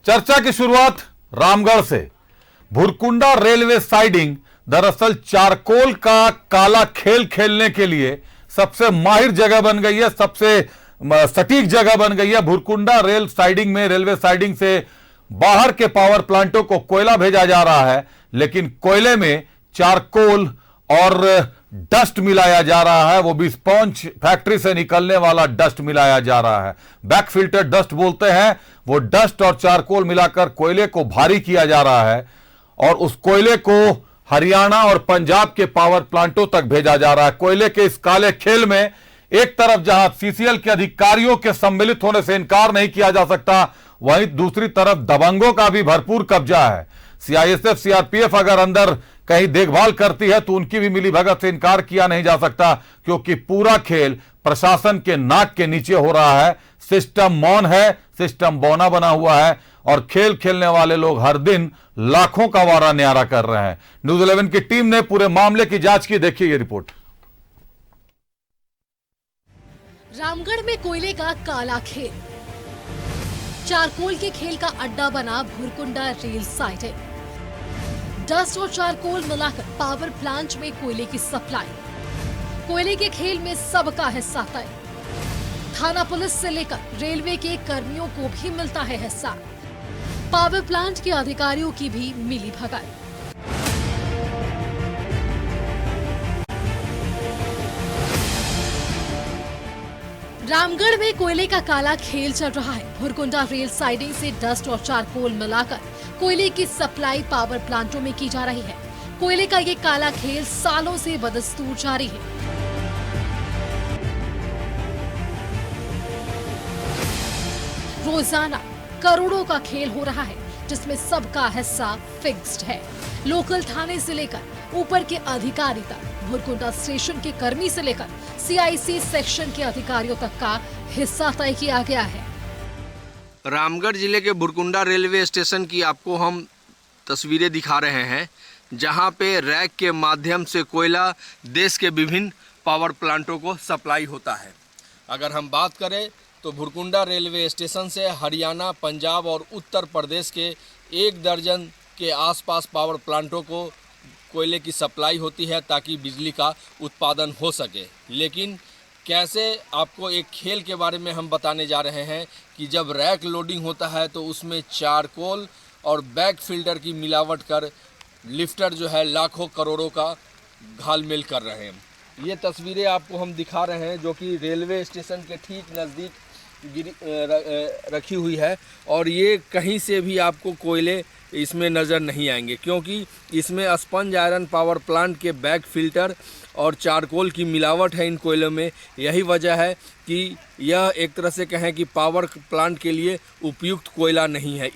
चर्चा की शुरुआत रामगढ़ से। भुरकुंडा रेलवे साइडिंग दरअसल चारकोल का काला खेल खेलने के लिए सबसे माहिर जगह बन गई है, सबसे सटीक जगह बन गई है। भुरकुंडा रेल साइडिंग में, रेलवे साइडिंग से बाहर के पावर प्लांटों को कोयला भेजा जा रहा है, लेकिन कोयले में चारकोल और डस्ट मिलाया जा रहा है। वो भी स्पॉन्ज फैक्ट्री से निकलने वाला डस्ट मिलाया जा रहा है। बैक फिल्टर डस्ट बोलते हैं। वो डस्ट और चारकोल मिलाकर कोयले को भारी किया जा रहा है और उस कोयले को हरियाणा और पंजाब के पावर प्लांटों तक भेजा जा रहा है। कोयले के इस काले खेल में एक तरफ जहां सीसीएल के अधिकारियों के सम्मिलित होने से इनकार नहीं किया जा सकता, वहीं दूसरी तरफ दबंगों का भी भरपूर कब्जा है। सीआईएसएफ, सीआरपीएफ अगर अंदर कहीं देखभाल करती है तो उनकी भी मिलीभगत से इनकार किया नहीं जा सकता, क्योंकि पूरा खेल प्रशासन के नाक के नीचे हो रहा है। सिस्टम मौन है, सिस्टम बौना बना हुआ है और खेल खेलने वाले लोग हर दिन लाखों का वारा न्यारा कर रहे हैं। न्यूज़ 11 की टीम ने पूरे मामले की जांच की। देखिए ये रिपोर्ट। रामगढ़ में कोयले का काला खेल, चारकोल के खेल का अड्डा बना भुरकुंडा रेल साइडिंग। डस्ट और चारकोल मिलाकर पावर प्लांट में कोयले की सप्लाई। कोयले के खेल में सबका हिस्सा तय। थाना पुलिस से लेकर रेलवे के कर्मियों को भी मिलता है हिस्सा। पावर प्लांट के अधिकारियों की भी मिली भगत। रामगढ़ में कोयले का काला खेल चल रहा है। भुरकुंडा रेल साइडिंग से डस्ट और चारकोल मिलाकर कोयले की सप्लाई पावर प्लांटों में की जा रही है। कोयले का ये काला खेल सालों से बदस्तूर जारी है। रोजाना करोड़ों का खेल हो रहा है, जिसमें सबका हिस्सा फिक्स्ड है। लोकल थाने से लेकर ऊपर के अधिकारी तक, भुरकुंडा स्टेशन के कर्मी से लेकर सीआईसी सेक्शन के अधिकारियों तक का हिस्सा तय किया गया है। रामगढ़ जिले के भुरकुंडा रेलवे स्टेशन की आपको हम तस्वीरें दिखा रहे हैं, जहां पे रैक के माध्यम से कोयला देश के विभिन्न पावर प्लांटों को सप्लाई होता है। अगर हम बात करें तो भुरकुंडा रेलवे स्टेशन से हरियाणा, पंजाब और उत्तर प्रदेश के 1 दर्जन के आसपास पावर प्लांटों को कोयले की सप्लाई होती है ताकि बिजली का उत्पादन हो सके। लेकिन कैसे, आपको एक खेल के बारे में हम बताने जा रहे हैं कि जब रैक लोडिंग होता है तो उसमें चारकोल और बैक फिल्टर की मिलावट कर लिफ्टर जो है लाखों करोड़ों का घालमेल कर रहे हैं। ये तस्वीरें आपको हम दिखा रहे हैं जो कि रेलवे स्टेशन के ठीक नज़दीक रखी हुई है, और ये कहीं से भी आपको कोयले इसमें नज़र नहीं आएंगे, क्योंकि इसमें स्पंज आयरन पावर प्लांट के बैक फिल्टर और चारकोल की मिलावट है इन कोयलों में। यही वजह है कि यह एक तरह से कहें कि पावर प्लांट के लिए उपयुक्त कोयला नहीं है।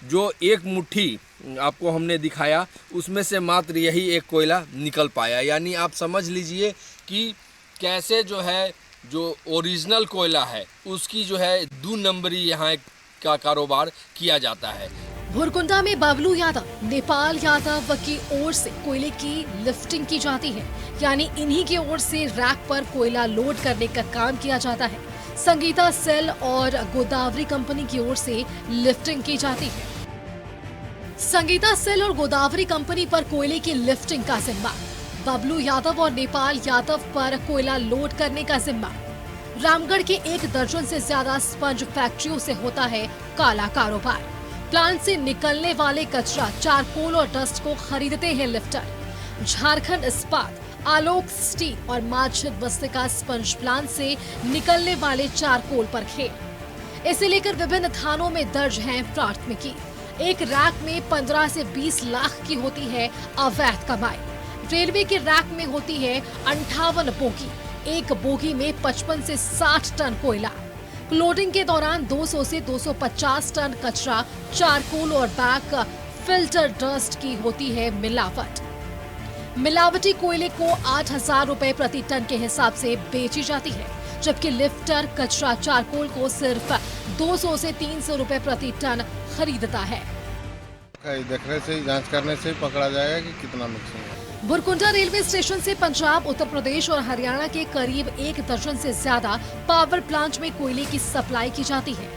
जो एक मुट्ठी आपको हमने दिखाया उसमें से मात्र यही एक कोयला निकल पाया। यानी आप समझ लीजिए कि कैसे जो है, जो ओरिजिनल कोयला है उसकी जो है 2 नंबरी यहाँ का कारोबार किया जाता है। भुरकुंडा में बबलू यादव, नेपाल यादव की ओर से कोयले की लिफ्टिंग की जाती है। यानी इन्हीं की ओर से रैक पर कोयला लोड करने का काम किया जाता है। संगीता सेल और गोदावरी कंपनी की ओर से लिफ्टिंग की जाती है। संगीता सेल और गोदावरी कंपनी पर कोयले की लिफ्टिंग का जिम्मा, बबलू यादव और नेपाल यादव पर कोयला लोड करने का जिम्मा। रामगढ़ के 1 दर्जन से ज्यादा स्पंज फैक्ट्रियों से होता है काला कारोबार। प्लांट से निकलने वाले कचरा, चारकोल और डस्ट को खरीदते हैं लिफ्टर। झारखंड इस्पात, आलोक स्टील और माझिर बस्तिका स्पंज प्लांट से निकलने वाले चारकोल पर खेल। इसे लेकर विभिन्न थानों में दर्ज है प्राथमिकी। एक रैक में 15 से 20 लाख की होती है अवैध कमाई। रेलवे के रैक में होती है 58 बोगी। एक बोगी में 55 से 60 टन कोयला। लोडिंग के दौरान 200 से 250 टन कचरा, चारकोल और बैक फिल्टर डस्ट की होती है मिलावट। मिलावटी कोयले को 8,000 रुपए प्रति टन के हिसाब से बेची जाती है, जबकि लिफ्टर कचरा चारकोल को सिर्फ 200 से 300 रुपए प्रति टन खरीदता है। देखने से, जांच करने से पकड़ा जाएगा कि कितना मिक्सिंग है। भुरकुंडा रेलवे स्टेशन से पंजाब, उत्तर प्रदेश और हरियाणा के करीब 1 दर्जन से ज्यादा पावर प्लांट में कोयले की सप्लाई की जाती है।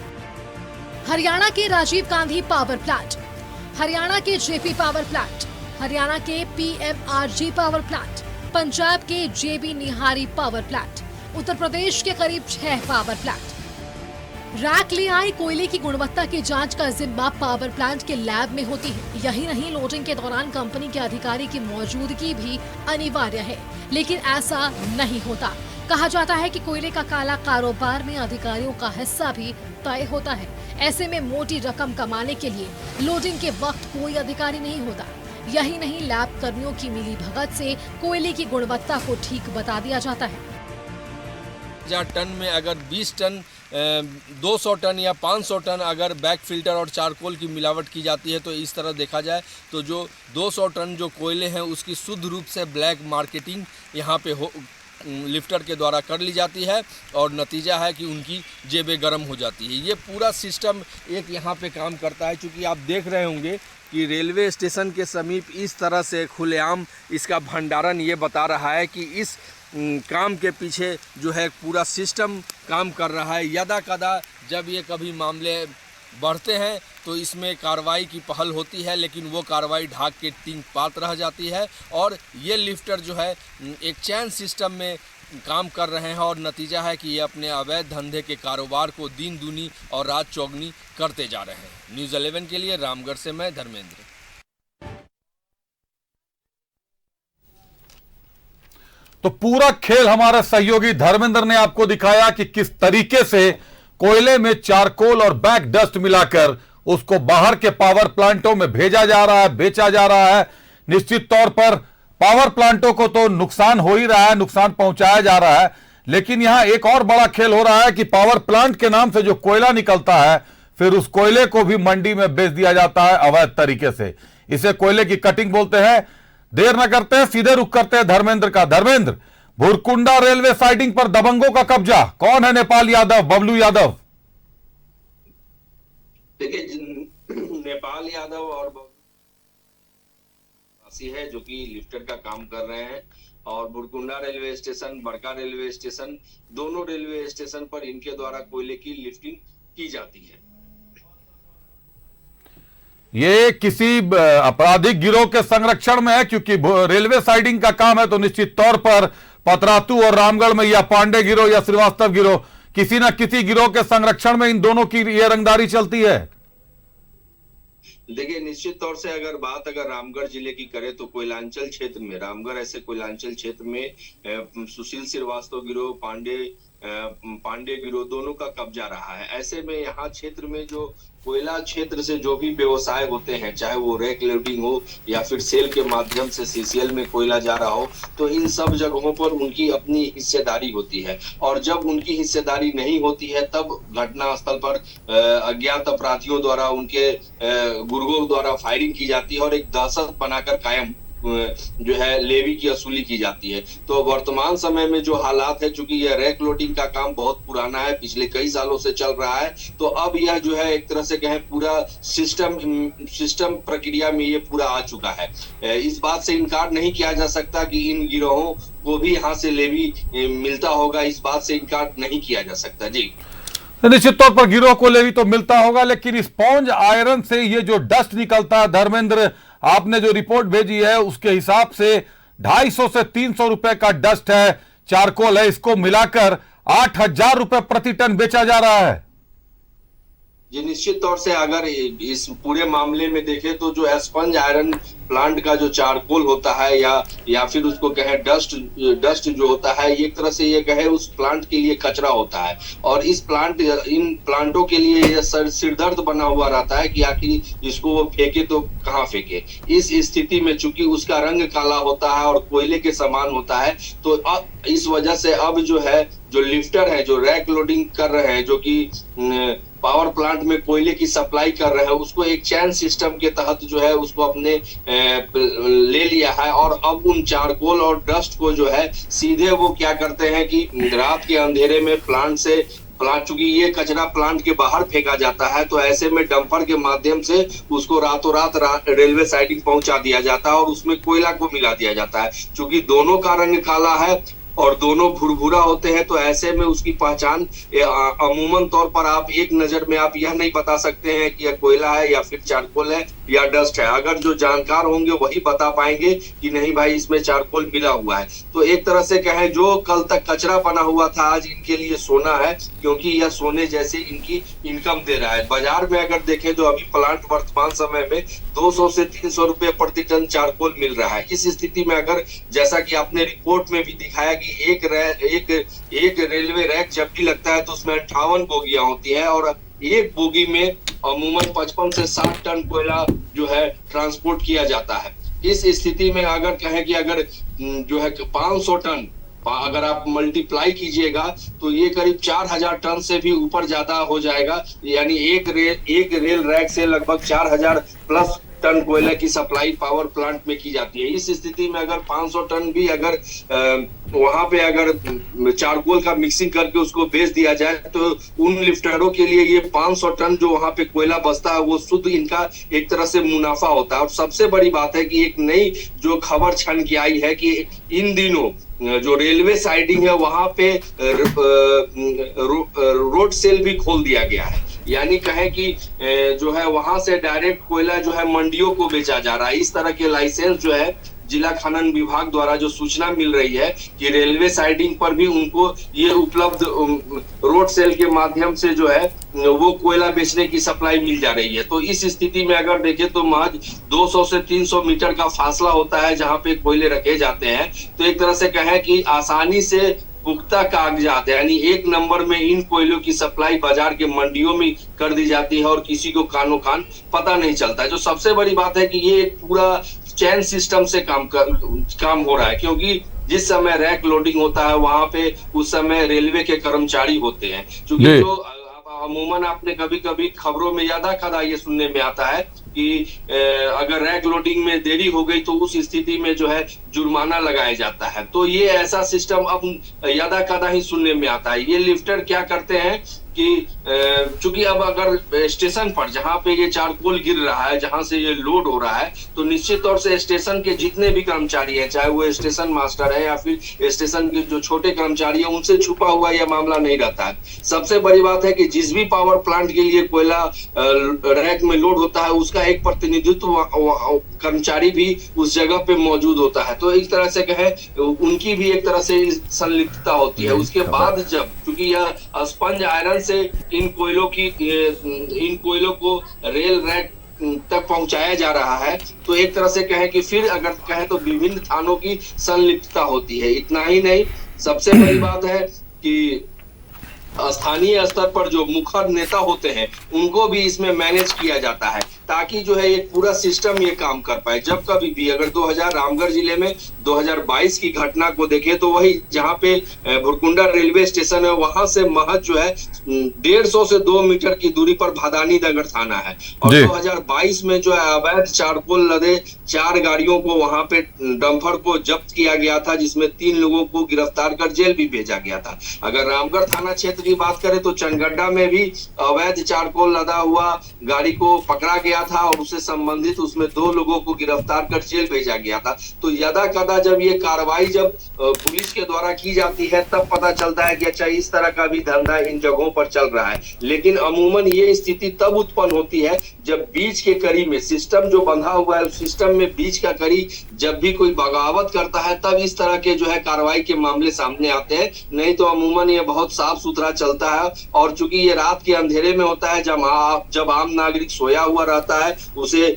हरियाणा के राजीव गांधी पावर प्लांट, हरियाणा के जेपी पावर प्लांट, हरियाणा के पीएमआरजी पावर प्लांट, पंजाब के जेबी निहारी पावर प्लांट, उत्तर प्रदेश के करीब 6 पावर प्लांट। रैक ले आए कोयले की गुणवत्ता की जांच का जिम्मा पावर प्लांट के लैब में होती है। यही नहीं, लोडिंग के दौरान कंपनी के अधिकारी की मौजूदगी भी अनिवार्य है, लेकिन ऐसा नहीं होता। कहा जाता है कि कोयले का काला कारोबार में अधिकारियों का हिस्सा भी तय होता है। ऐसे में मोटी रकम कमाने के लिए लोडिंग के वक्त कोई अधिकारी नहीं होता। यही नहीं, लैब कर्मियों की मिलीभगत से कोयले की गुणवत्ता को ठीक बता दिया जाता है। जहाँ टन में अगर 20 टन 200 टन या 500 टन अगर बैक फिल्टर और चारकोल की मिलावट की जाती है, तो इस तरह देखा जाए तो जो 200 टन जो कोयले हैं उसकी शुद्ध रूप से ब्लैक मार्केटिंग यहाँ पे लिफ्टर के द्वारा कर ली जाती है और नतीजा है कि उनकी जेबें गर्म हो जाती है। ये पूरा सिस्टम एक यहाँ पे काम करता है। चूँकि आप देख रहे होंगे कि रेलवे स्टेशन के समीप इस तरह से खुलेआम इसका भंडारण ये बता रहा है कि इस काम के पीछे जो है पूरा सिस्टम काम कर रहा है। यदा कदा जब ये कभी मामले बढ़ते हैं तो इसमें कार्रवाई की पहल होती है, लेकिन वो कार्रवाई ढाक के टिंग पात रह जाती है और ये लिफ्टर जो है एक चैन सिस्टम में काम कर रहे हैं और नतीजा है कि ये अपने अवैध धंधे के कारोबार को दिन दूनी और रात चौगनी करते जा रहे हैं। न्यूज़ 11 के लिए रामगढ़ से मैं धर्मेंद्र। तो पूरा खेल हमारे सहयोगी धर्मेंद्र ने आपको दिखाया कि किस तरीके से कोयले में चारकोल और बैक डस्ट मिलाकर उसको बाहर के पावर प्लांटों में भेजा जा रहा है, बेचा जा रहा है। निश्चित तौर पर पावर प्लांटों को तो नुकसान हो ही रहा है, नुकसान पहुंचाया जा रहा है, लेकिन यहां एक और बड़ा खेल हो रहा है कि पावर प्लांट के नाम से जो कोयला निकलता है फिर उस कोयले को भी मंडी में बेच दिया जाता है अवैध तरीके से। इसे कोयले की कटिंग बोलते हैं। देर न करते हैं, सीधे रुख करते हैं धर्मेंद्र का। धर्मेंद्र, भुरकुंडा रेलवे साइडिंग पर दबंगों का कब्जा, कौन है नेपाल यादव, बबलू यादव? देखिए, नेपाल यादव और वासी है जो कि लिफ्टर का काम कर रहे हैं और भुरकुंडा रेलवे स्टेशन, बड़का रेलवे स्टेशन, दोनों रेलवे स्टेशन पर इनके द्वारा कोयले की लिफ्टिंग की जाती है। ये किसी आपराधिक गिरोह के संरक्षण में है, क्योंकि रेलवे साइडिंग का काम है तो निश्चित तौर पर पतरातू और रामगढ़ में या पांडे गिरोह या श्रीवास्तव गिरोह, किसी न किसी गिरोह के संरक्षण में इन दोनों की ये रंगदारी चलती है। देखिए, निश्चित तौर से अगर रामगढ़ जिले की करें तो कोयलांचल क्षेत्र में, रामगढ़ ऐसे कोयलांचल क्षेत्र में सुशील श्रीवास्तव गिरोह, पांडे गिरोह दोनों का कब्जा रहा है। ऐसे में यहाँ क्षेत्र में जो कोयला क्षेत्र से जो भी व्यवसाय होते हैं, चाहे वो रैक लोडिंग हो या फिर सेल के माध्यम से सीसीएल में कोयला जा रहा हो, तो इन सब जगहों पर उनकी अपनी हिस्सेदारी होती है और जब उनकी हिस्सेदारी नहीं होती है तब घटना स्थल पर अज्ञात अपराधियों द्वारा, उनके गुर्गों द्वारा फायरिंग की जाती है और एक दहशत बनाकर कायम जो है लेवी की वसूली की जाती है। तो वर्तमान समय में जो हालात है, चूंकि यह रैक लोडिंग का काम बहुत पुराना है, पिछले कई सालों से चल रहा है, तो अब यह जो है एक तरह से कहें पूरा सिस्टम प्रक्रिया में ये पूरा आ चुका है। इस बात से इनकार नहीं किया जा सकता कि इन गिरोहों को भी यहाँ से लेवी मिलता होगा, इस बात से इनकार नहीं किया जा सकता। जी, निश्चित तौर पर गिरोह को लेवी तो मिलता होगा, लेकिन स्पॉन्ज आयरन से ये जो डस्ट निकलता है, धर्मेंद्र आपने जो रिपोर्ट भेजी है उसके हिसाब से 250 से 300 रुपए का डस्ट है, चारकोल है, इसको मिलाकर 8000 रुपए प्रति टन बेचा जा रहा है। जी, निश्चित तौर से अगर इस पूरे मामले में देखें तो जो स्पंज आयरन प्लांट का जो चारकोल होता है या फिर उसको कहे डस्ट जो होता है, एक तरह से ये कहे उस प्लांट के लिए कचरा होता है और इन प्लांटों के लिए ये सिरदर्द बना हुआ रहता है कि आखिर इसको वो फेंके तो कहाँ फेंके। इस स्थिति में चूंकि उसका रंग काला होता है और कोयले के समान होता है, तो अब इस वजह से अब जो है जो लिफ्टर है, जो रैक लोडिंग कर रहे हैं, जो कि पावर प्लांट में कोयले की सप्लाई कर रहे हैं, उसको एक चैन सिस्टम के तहत जो है उसको अपने ले लिया है और अब उन चारकोल और डस्ट को जो है सीधे वो क्या करते हैं कि रात के अंधेरे में चूंकि ये कचरा प्लांट के बाहर फेंका जाता है, तो ऐसे में डंपर के माध्यम से उसको रातों रात रेलवे साइडिंग पहुंचा दिया जाता है और उसमें कोयला को मिला दिया जाता है। चूंकि दोनों का रंग काला है और दोनों भुरभुरा होते हैं, तो ऐसे में उसकी पहचान अमूमन तौर पर आप एक नजर में आप यह नहीं बता सकते हैं कि यह कोयला है या फिर चारकोल है या डस्ट है। अगर जो जानकार होंगे वही बता पाएंगे कि नहीं भाई इसमें चारकोल मिला हुआ है। तो एक तरह से कहें जो कल तक कचरा बना हुआ था आज इनके लिए सोना है, क्योंकि यह सोने जैसे इनकी इनकम दे रहा है। बाजार में अगर देखें तो अभी प्लांट वर्तमान समय में 200 से 300 रुपए प्रति टन चारकोल मिल रहा है। इस स्थिति में अगर जैसा कि आपने रिपोर्ट में भी दिखाया कि एक रेलवे रैक जब भी लगता है तो उसमें 58 बोगियां होती है और एक बोगी में अमूमन 55 से 60 टन कोयला जो है ट्रांसपोर्ट किया जाता है। इस स्थिति में अगर कहें कि अगर जो है 500 टन अगर आप मल्टीप्लाई कीजिएगा तो ये करीब 4000 टन से भी ऊपर ज्यादा हो जाएगा। यानी एक रेल रैक से लगभग 4000 प्लस टन कोयले की सप्लाई पावर प्लांट में की जाती है। इस स्थिति में अगर 500 टन भी अगर वहां पे अगर चारकोल का मिक्सिंग करके उसको बेच दिया जाए तो उन लिफ्टरों के लिए ये 500 टन जो वहां पे कोयला बचता है वो शुद्ध इनका एक तरह से मुनाफा होता है। और सबसे बड़ी बात है कि एक नई जो खबर छन के आई है कि इन दिनों जो रेलवे साइडिंग है वहां पे रोड सेल भी खोल दिया गया है। यानी कहें कि जो है वहां से डायरेक्ट कोयला जो है मंडियों को बेचा जा रहा है। इस तरह के लाइसेंस जो है जिला खनन विभाग द्वारा जो सूचना मिल रही है कि रेलवे साइडिंग पर भी उनको ये उपलब्ध रोड सेल के माध्यम से जो है वो कोयला बेचने की सप्लाई मिल जा रही है। तो इस स्थिति में अगर देखें तो महज 200 से 300 मीटर का फासला होता है जहां पे कोयले रखे जाते हैं। तो एक तरह से कहें कि आसानी से पुख्ता कागजात यानी एक नंबर में इन कोयलों की सप्लाई बाजार के मंडियों में कर दी जाती है और किसी को कानो कान पता नहीं चलता है। जो सबसे बड़ी बात है कि ये पूरा चैन सिस्टम से काम हो रहा है, क्योंकि जिस समय रैक लोडिंग होता है वहां पे उस समय रेलवे के कर्मचारी होते हैं। क्योंकि जो अमूमन आपने कभी कभी खबरों में यादा खदा ये सुनने में आता है कि अगर रैक लोडिंग में देरी हो गई तो उस स्थिति में जो है जुर्माना लगाया जाता है। तो ये ऐसा सिस्टम अब यादा कदा ही सुनने में आता है। ये लिफ्टर क्या करते हैं कि चूंकि अब अगर स्टेशन पर जहां पे ये चारकोल गिर रहा है जहां से ये लोड हो रहा है तो निश्चित तौर से स्टेशन के जितने भी कर्मचारी हैं, चाहे वो स्टेशन मास्टर है या फिर स्टेशन के जो छोटे कर्मचारी हैं, उनसे छुपा हुआ यह मामला नहीं रहता है। सबसे बड़ी बात है कि जिस भी पावर प्लांट के लिए कोयला रैक में लोड होता है उसका एक प्रतिनिधित्व कर्मचारी भी उस जगह पे मौजूद होता है। तो एक तरह से कहें उनकी भी एक तरह से संलिप्तता होती है। उसके बाद जब चूंकि यह स्पंज आयरन से इन कोयलों को रेल रैक तक पहुंचाया जा रहा है, तो एक तरह से कहें कि फिर अगर कहें तो विभिन्न थानों की संलिप्तता होती है। इतना ही नहीं, सबसे बड़ी बात है कि स्थानीय स्तर पर जो मुखर नेता होते हैं उनको भी इसमें मैनेज किया जाता है ताकि जो है एक पूरा सिस्टम ये काम कर पाए। जब कभी भी अगर 2000 रामगढ़ जिले में 2022 की घटना को देखें तो वही जहां पे भुरकुंडा रेलवे स्टेशन है वहां से महज जो है 150 से 2 मीटर की दूरी पर भादानी नगर थाना है। और 2022 में जो है अवैध चारकोल लदे 4 गाड़ियों को वहां पे डंपर को जब्त किया गया था, जिसमें 3 लोगों को गिरफ्तार कर जेल भी भेजा गया था। अगर रामगढ़ थाना क्षेत्र की बात करें तो चनगड्डा में भी अवैध चारकोल लदा हुआ गाड़ी को पकड़ा गया था और उससे संबंधित उसमें 2 लोगों को गिरफ्तार कर जेल भेजा गया था। तो यदा कदा जब ये कार्रवाई जब पुलिस के द्वारा की जाती है तब पता चलता है कि अच्छा इस तरह का भी धंधा इन जगहों पर चल रहा है। लेकिन अमूमन ये स्थिति तब उत्पन्न होती है जब बीच के कड़ी में सिस्टम जो बंधा हुआ है, सिस्टम में बीच का कड़ी जब भी कोई बगावत करता है तब इस तरह के जो है कार्रवाई के मामले सामने आते हैं। नहीं तो अमूमन ये बहुत साफ सुथरा चलता है। और चूंकि ये रात के अंधेरे में होता है, जब आम नागरिक सोया हुआ रहता है उसे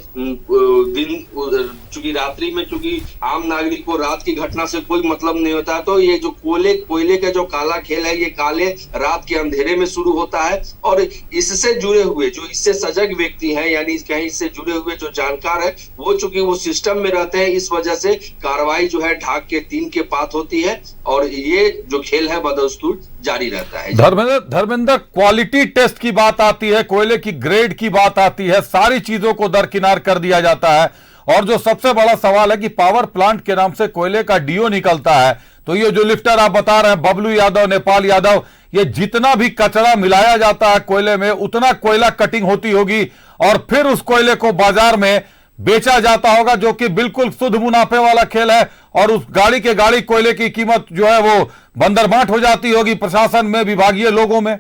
चूंकि रात्रि में चूंकि आम नागरिक को रात की घटना से कोई मतलब नहीं होता, तो ये जो कोयले का जो काला खेल है ये काले रात के अंधेरे में शुरू होता है। और इससे जुड़े हुए जो इससे सजग व्यक्ति हैं यानी कहीं इससे जुड़े हुए जो जानकार है वो चूंकि वो सिस्टम में रहते हैं, इस वजह से कार्रवाई जो है ढाक के 3 के पात होती है और ये जो खेल है बदस्तूर जारी रहता है। धर्मेंद्र, क्वालिटी टेस्ट की बात आती है, कोयले की ग्रेड की बात आती है, सारी चीजों को दरकिनार कर दिया जाता है। और जो सबसे बड़ा सवाल है कि पावर प्लांट के नाम से कोयले का डीओ निकलता है, तो ये जो लिफ्टर आप बता रहे हैं बबलू यादव, नेपाल यादव, ये जितना भी कचरा मिलाया जाता है कोयले में उतना कोयला कटिंग होती होगी और फिर उस कोयले को बाजार में बेचा जाता होगा, जो कि बिल्कुल शुद्ध मुनाफे वाला खेल है, और उस गाड़ी के गाड़ी कोयले की कीमत जो है वो बंदरबाट हो जाती होगी प्रशासन में, विभागीय लोगों में।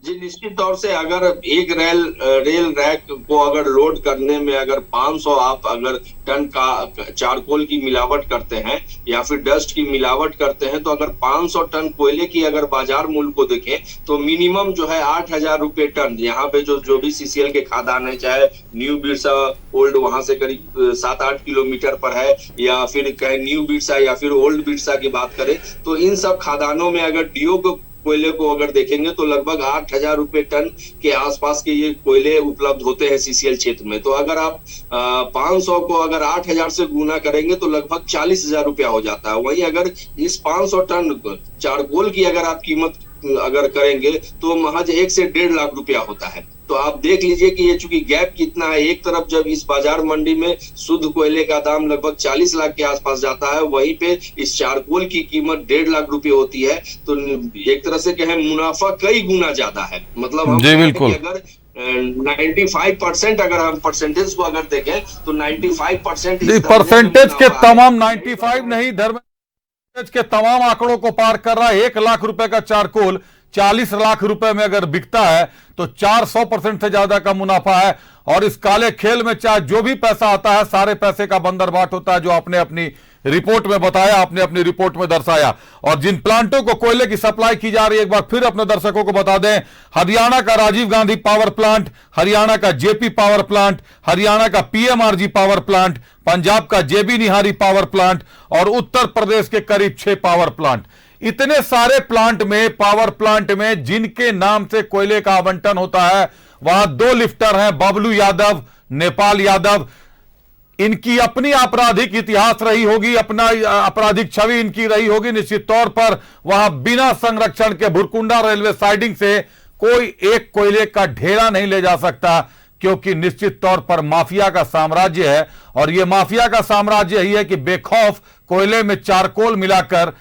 जी निश्चित तौर से अगर एक रेल रैक को अगर लोड करने में अगर 500 आप अगर टन का चारकोल की मिलावट करते हैं या फिर डस्ट की मिलावट करते हैं, तो अगर 500 टन कोयले की अगर बाजार मूल्य को देखें तो मिनिमम जो है 8,000 रुपए टन। यहाँ पे जो भी सीसीएल के खादान है, चाहे न्यू बिरसा ओल्ड वहां से करीब 7-8 किलोमीटर पर है, या फिर कहें न्यू बिरसा या फिर ओल्ड बिरसा की बात करें, तो इन सब खादानों में अगर डीओ को कोयले को अगर देखेंगे तो लगभग 8,000 रुपए टन के आसपास के ये कोयले उपलब्ध होते हैं सीसीएल क्षेत्र में। तो अगर आप 500 को अगर 8,000 से गुना करेंगे तो लगभग 40,000 रुपया हो जाता है। वहीं अगर इस 500 टन चारकोल की अगर आप कीमत अगर करेंगे तो महज 1 से 1.5 लाख रुपया होता है। तो आप देख लीजिए कि ये चूंकि गैप कितना है, एक तरफ जब इस बाजार मंडी में शुद्ध कोयले का दाम लगभग 40 लाख के आसपास जाता है, वहीं पे इस चारकोल की कीमत 1.5 लाख रुपए होती है। तो एक तरह से कहें मुनाफा कई गुना ज्यादा है। मतलब हम अगर 95% अगर हम परसेंटेज को अगर देखें तो 95% परसेंटेज के तमाम 95 नहीं, धर्मेंद्र के तमाम आंकड़ों को पार कर रहा है। 1 लाख रुपए का चारकोल 40 लाख रुपए में अगर बिकता है तो 400% से ज्यादा का मुनाफा है। और इस काले खेल में चाहे जो भी पैसा आता है, सारे पैसे का बंदरबाट होता है, जो आपने अपनी रिपोर्ट में बताया, आपने अपनी रिपोर्ट में दर्शाया। और जिन प्लांटों को कोयले की सप्लाई की जा रही है, एक बार फिर अपने दर्शकों को बता दें, हरियाणा का राजीव गांधी पावर प्लांट, हरियाणा का जेपी पावर प्लांट, हरियाणा का पीएमआरजी पावर प्लांट, पंजाब का जेबी निहारी पावर प्लांट और उत्तर प्रदेश के करीब 6 पावर प्लांट। इतने सारे प्लांट में, पावर प्लांट में जिनके नाम से कोयले का आवंटन होता है, वहां 2 लिफ्टर हैं, बबलू यादव, नेपाल यादव। इनकी अपनी आपराधिक इतिहास रही होगी, अपना आपराधिक छवि इनकी रही होगी। निश्चित तौर पर वहां बिना संरक्षण के भुरकुंडा रेलवे साइडिंग से कोई एक कोयले का ढेरा नहीं ले जा सकता, क्योंकि निश्चित तौर पर माफिया का साम्राज्य है। और यह माफिया का साम्राज्य यही है कि बेखौफ कोयले में चारकोल मिलाकर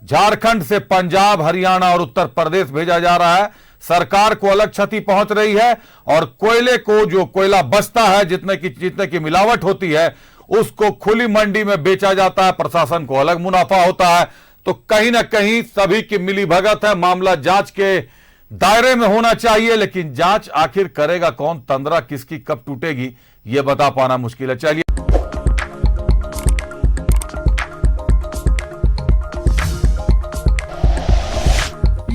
झारखंड से पंजाब, हरियाणा और उत्तर प्रदेश भेजा जा रहा है। सरकार को अलग क्षति पहुंच रही है, और कोयले को, जो कोयला बचता है, जितने की मिलावट होती है, उसको खुली मंडी में बेचा जाता है, प्रशासन को अलग मुनाफा होता है। तो कहीं ना कहीं सभी की मिलीभगत है। मामला जांच के दायरे में होना चाहिए, लेकिन जांच आखिर करेगा कौन, तंद्रा किसकी कब टूटेगी, यह बता पाना मुश्किल है। चलिए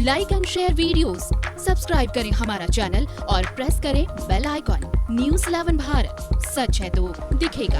like and share videos, subscribe करें हमारा चैनल और प्रेस करें बेल आइकॉन। News 11 भारत, सच है तो दिखेगा।